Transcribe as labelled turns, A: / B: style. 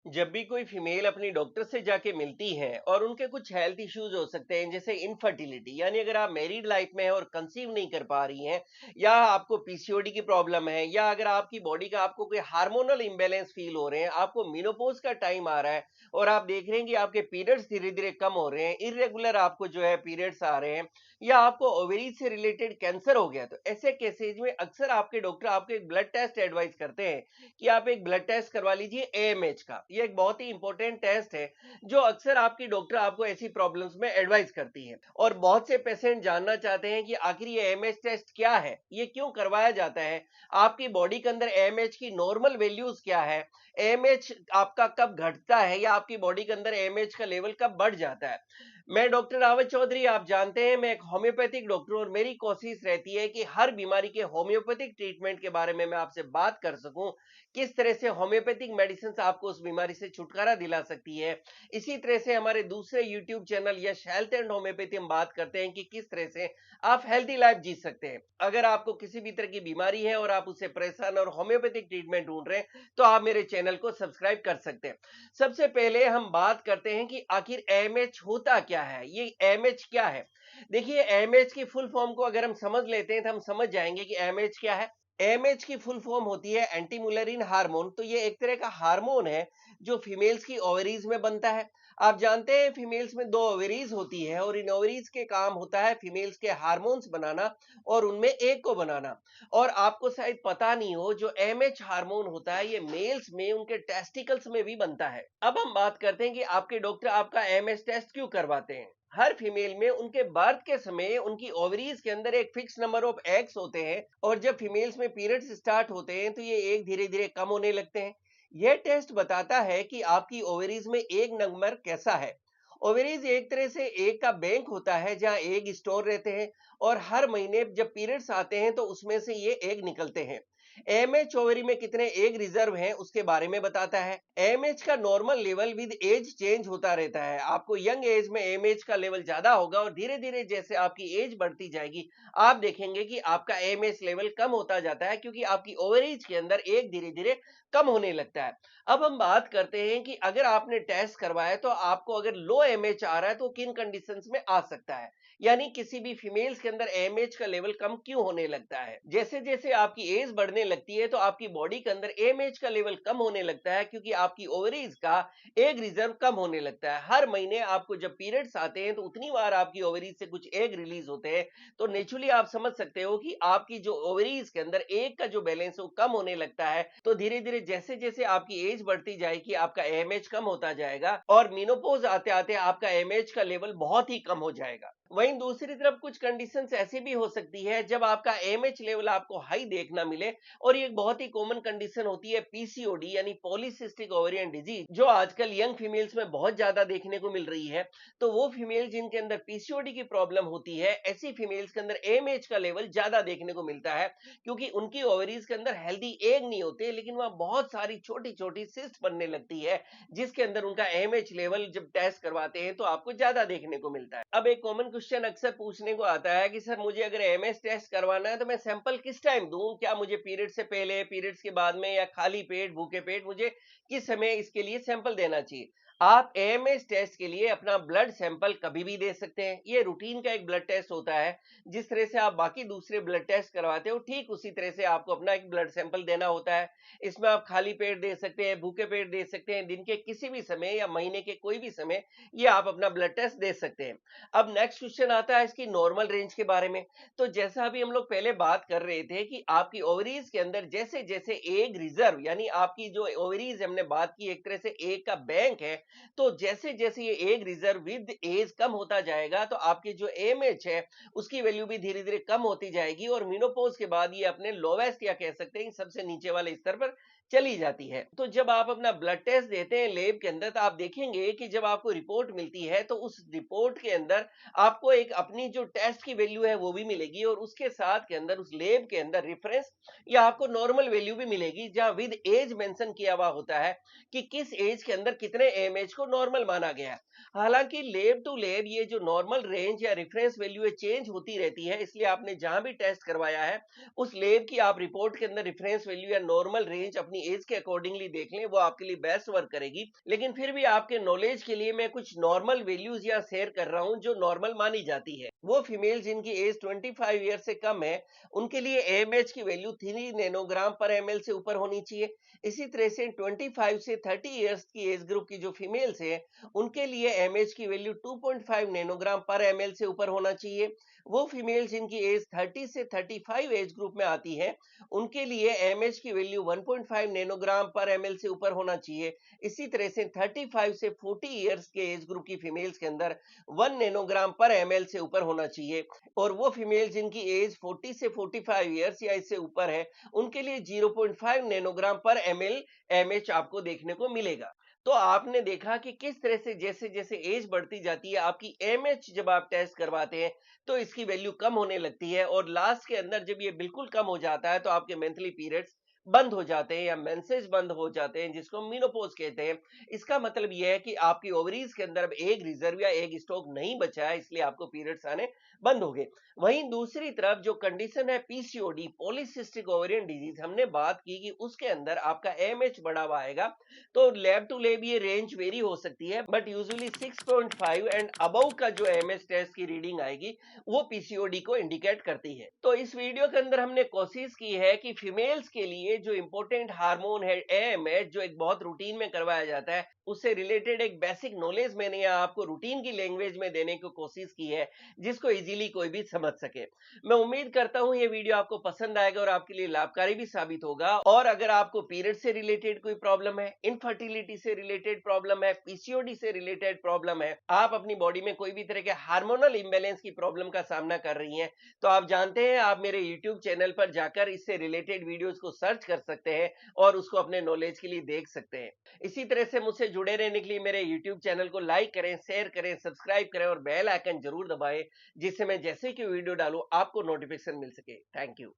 A: जब भी कोई फीमेल अपनी डॉक्टर से जाके मिलती है और उनके कुछ हेल्थ इश्यूज हो सकते हैं जैसे इनफर्टिलिटी, यानी अगर आप मैरिड लाइफ में हैं और कंसीव नहीं कर पा रही हैं, या आपको पीसीओडी की प्रॉब्लम है, या अगर आपकी बॉडी का आपको कोई हार्मोनल इम्बेलेंस फील हो रहे हैं, आपको मेनोपॉज का टाइम आ रहा है और आप देख रहे हैं कि आपके पीरियड्स धीरे धीरे कम हो रहे हैं, इरेगुलर आपको जो है पीरियड्स आ रहे हैं, या आपको ओवरीज से रिलेटेड कैंसर हो गया, तो ऐसे केसेज में अक्सर आपके डॉक्टर आपको एक ब्लड टेस्ट एडवाइस करते हैं कि आप एक ब्लड टेस्ट करवा लीजिए एएमएच का। ये एक बहुत ही इंपॉर्टेंट टेस्ट है जो अक्सर आपकी डॉक्टर आपको ऐसी प्रॉब्लम्स में एडवाइस करती है। और बहुत से पेशेंट जानना चाहते हैं कि आखिर ये एएमएच टेस्ट क्या है, ये क्यों करवाया जाता है, आपकी बॉडी के अंदर एएमएच की नॉर्मल वैल्यूज क्या है, एएमएच आपका कब घटता है या आपकी बॉडी के अंदर एएमएच का लेवल कब बढ़ जाता है। मैं डॉक्टर रावत चौधरी, आप जानते हैं मैं एक होम्योपैथिक डॉक्टर हूं और मेरी कोशिश रहती है कि हर बीमारी के होम्योपैथिक ट्रीटमेंट के बारे में मैं आपसे बात कर सकूं, किस तरह से होम्योपैथिक मेडिसिन आपको उस बीमारी से छुटकारा दिला सकती है। इसी तरह से हमारे दूसरे YouTube channel Yash health and homeopathy हम बात करते हैं कि किस तरह से आप हेल्थी लाइफ जी सकते हैं। अगर आपको किसी भी तरह की बीमारी है और आप उससे परेशान और होम्योपैथिक ट्रीटमेंट ढूंढ रहे हैं तो आप मेरे चैनल को सब्सक्राइब कर सकते हैं। सबसे पहले हम बात करते हैं कि आखिर एएमएच होता क्या है, ये एएमएच क्या है। देखिए, एएमएच की फुल फॉर्म को अगर हम समझ लेते हैं तो हम समझ जाएंगे कि एएमएच क्या है। एएमएच की फुल फॉर्म होती है एंटीमुलरिन हार्मोन। तो ये एक तरह का हार्मोन है जो फीमेल्स की ओवरीज में बनता है। आप जानते हैं फीमेल्स में दो ओवरीज होती है और इन ओवरीज के काम होता है फीमेल्स के हार्मोन्स बनाना और उनमें एक को बनाना। और आपको शायद पता नहीं हो, जो एमएच हार्मोन होता है ये मेल्स में उनके टेस्टिकल्स में भी बनता है। अब हम बात करते हैं कि आपके डॉक्टर आपका एमएच टेस्ट क्यों करवाते हैं। हर फीमेल में उनके बर्थ के समय उनकी ओवरीज के अंदर एक फिक्स नंबर ऑफ एग्स होते हैं और जब फीमेल्स में पीरियड्स स्टार्ट होते हैं तो ये एग धीरे धीरे कम होने लगते हैं। यह टेस्ट बताता है कि आपकी ओवरीज में एग नंबर कैसा है। ओवरीज एक तरह से एग का बैंक होता है जहां एग स्टोर रहते हैं और हर महीने जब पीरियड्स आते हैं तो उसमें से ये एग निकलते हैं। एमएच ओवरी में कितने एग रिजर्व हैं उसके बारे में बताता है। एमएच का normal level with age change होता रहता है। आपको यंग एज में एमएच का लेवल ज्यादा होगा और धीरे धीरे जैसे आपकी एज बढ़ती जाएगी आप देखेंगे कि आपका एमएच लेवल कम होता जाता है, क्योंकि आपकी ओवरेज के अंदर एग धीरे धीरे कम होने लगता है। अब हम बात करते हैं कि अगर आपने टेस्ट करवाया तो आपको अगर लो एमएच आ रहा है तो किन कंडीशंस में आ सकता है, यानी किसी भी फीमेल्स के अंदर एमएच का लेवल कम क्यों होने लगता है। जैसे जैसे आपकी एज बढ़ने लगती है तो आपकी बॉडी के अंदर एमएच का लेवल कम होने लगता है, क्योंकि आपकी ओवरीज का एग रिजर्व कम होने लगता है। हर महीने आपको जब पीरियड्स आते हैं तो उतनी बार आपकी ओवरीज से कुछ एग रिलीज होते हैं। तो नेचुरली आप समझ सकते हो कि आपकी जो ओवरीज के अंदर एग का जो बैलेंस है वो कम होने लगता है। तो धीरे धीरे जैसे जैसे आपकी एज बढ़ती जाएगी आपका एमएच कम होता जाएगा और मेनोपॉज आते आते आपका एमएच का लेवल बहुत ही कम हो जाएगा। वहीं दूसरी तरफ कुछ कंडीशंस ऐसी भी हो सकती है जब आपका एमएच लेवल आपको हाई देखना मिले, और ये एक बहुत ही कॉमन कंडीशन होती है पीसीओडी यानी पॉलीसिस्टिक ओवेरियन डिजीज, जो आजकल यंग फीमेल्स में बहुत ज्यादा देखने को मिल रही है। तो वो फीमेल जिनके अंदर पीसीओडी की प्रॉब्लम होती है, ऐसी फीमेल्स के अंदर एमएच का लेवल ज्यादा देखने को मिलता है, क्योंकि उनकी ओवरीज के अंदर हेल्दी एग नहीं होते लेकिन वह बहुत सारी छोटी छोटी सिस्ट बनने लगती है, जिसके अंदर उनका एमएच लेवल जब टेस्ट करवाते हैं तो आपको ज्यादा देखने को मिलता है। अब एक कॉमन क्वेश्चन अक्सर पूछने को आता है कि सर मुझे अगर एमएच टेस्ट करवाना है तो मैं सैंपल किस टाइम दूं, क्या मुझे पीरियड से पहले, पीरियड्स के बाद में, या खाली पेट, भूखे पेट, मुझे किस समय इसके लिए सैंपल देना चाहिए। आप एएमएच टेस्ट के लिए अपना ब्लड सैंपल कभी भी दे सकते हैं। ये रूटीन का एक ब्लड टेस्ट होता है। जिस तरह से आप बाकी दूसरे ब्लड टेस्ट करवाते हो ठीक उसी तरह से आपको अपना एक ब्लड सैंपल देना होता है। इसमें आप खाली पेट दे सकते हैं, भूखे पेट दे सकते हैं, दिन के किसी भी समय या महीने के कोई भी समय ये आप अपना ब्लड टेस्ट दे सकते हैं। अब नेक्स्ट क्वेश्चन आता है इसकी नॉर्मल रेंज के बारे में। तो जैसा अभी हम लोग पहले बात कर रहे थे कि आपकी ओवरीज के अंदर जैसे जैसे एग रिजर्व, यानी आपकी जो ओवरीज हमने बात की एक तरह से एग का बैंक है, तो जैसे जैसे ये एग रिजर्व विद एज कम होता जाएगा तो आपकी जो एमएच है उसकी वैल्यू भी धीरे धीरे कम होती जाएगी और मेनोपॉज के बाद ये अपने लोवेस्ट या कह सकते हैं सबसे नीचे वाले स्तर पर चली जाती है। तो जब आप अपना ब्लड टेस्ट देते हैं लैब के अंदर तो आप देखेंगे कि जब आपको रिपोर्ट मिलती है तो उस रिपोर्ट के अंदर आपको एक अपनी जो टेस्ट की वैल्यू है वो भी मिलेगी और उसके साथ के अंदर उस लैब के अंदर रेफरेंस या आपको नॉर्मल वैल्यू भी मिलेगी, जहां विद एज मेंशन किया हुआ होता है कि किस एज के अंदर कितने एमएच को नॉर्मल माना गया है। हालांकि लेब टू लेब ये जो नॉर्मल रेंज या रेफरेंस वैल्यू है चेंज होती रहती है, इसलिए आपने जहां भी टेस्ट करवाया है उस लेब की आप रिपोर्ट के अंदर रेफरेंस वैल्यू या नॉर्मल रेंज अपनी एज के अकॉर्डिंगली देख लें, वो आपके लिए बेस्ट वर्क करेगी। लेकिन फिर भी आपके नॉलेज के लिए मैं कुछ नॉर्मल वैल्यूज या शेयर कर रहा हूं जो नॉर्मल मानी जाती है। वो फीमेल जिनकी एज 25 ईयर से कम है, उनके लिए एएमएच की वैल्यू 3 नैनोग्राम पर एमएल से ऊपर होनी चाहिए। इसी तरह से 25 से 30 इयर्स की एज ग्रुप की जो फीमेल्स है, उनके लिए एमएच की वैल्यू 2.5 नैनोग्राम पर एमएल से ऊपर होना चाहिए। वो फीमेल जिनकी एज 30 से 35 एज ग्रुप में आती है, उनके लिए एमएच की वैल्यू 1.5 नैनोग्राम पर एमएल से ऊपर होना चाहिए। इसी तरह से 35 से 40 इयर्स के एज ग्रुप की फीमेल्स के अंदर 1 नैनोग्राम पर एमएल से ऊपर होना चाहिए। और वो फीमेल जिनकी एज 40 से 45 इयर्स या इससे ऊपर है, उनके लिए 0.5 नैनोग्राम पर एमएल एमएच आपको देखने को मिलेगा। तो आपने देखा कि किस तरह से जैसे जैसे एज बढ़ती जाती है, आपकी एमएच जब आप टेस्ट करवाते हैं तो इसकी वैल्यू कम होने लगती है, और लास्ट के अंदर जब ये बिल्कुल कम हो जाता है तो आपके मंथली पीरियड्स बंद हो जाते हैं या मेंसेस बंद हो जाते हैं, जिसको मेनोपॉज कहते हैं। इसका मतलब यह है कि आपकी ओवरीज के अंदर अब एग रिजर्व या एग स्टॉक नहीं बचा है, इसलिए आपको पीरियड्स आने बंद हो गए। वहीं दूसरी तरफ जो कंडीशन है पीसीओडी, पॉलीसिस्टिक ओवेरियन डिजीज, हमने बात की कि उसके अंदर आपका एमएच बढ़ा हुआ आएगा। तो लैब टू लैब ये रेंज वेरी हो सकती है, बट यूजुअली 6.5 एंड अबव का जो एमएच टेस्ट की रीडिंग आएगी वो पीसीओडी को इंडिकेट करती है। तो इस वीडियो के अंदर हमने कोशिश की है कि फीमेल्स के लिए जो इंपॉर्टेंट हार्मोन है एएमएच, जो एक बहुत रूटीन में करवाया जाता है, उससे रिलेटेड एक बेसिक नॉलेज मैंने यहाँ आपको रूटीन की लैंग्वेज में देने की कोशिश की है, जिसको इजीली कोई भी समझ सके। मैं उम्मीद करता हूँ ये वीडियो आपको पसंद आएगा और आपके लिए लाभकारी भी साबित होगा। और अगर आपको पीरियड से रिलेटेड कोई प्रॉब्लम है, इनफर्टिलिटी से रिलेटेड प्रॉब्लम है, पीसीओडी से रिलेटेड प्रॉब्लम है, आप अपनी बॉडी में कोई भी तरह के हार्मोनल इंबैलेंस की प्रॉब्लम का सामना कर रही हैं, तो आप जानते हैं आप मेरे यूट्यूब चैनल पर जाकर इससे रिलेटेड वीडियोस को सर्च कर सकते हैं और उसको अपने नॉलेज के लिए देख सकते हैं। इसी तरह से मुझसे जुड़े रहने के लिए मेरे यूट्यूब चैनल को लाइक करें, शेयर करें, सब्सक्राइब करें और बेल आइकन जरूर दबाएं, जिससे मैं जैसे कि वीडियो डालूं आपको नोटिफिकेशन मिल सके। Thank you.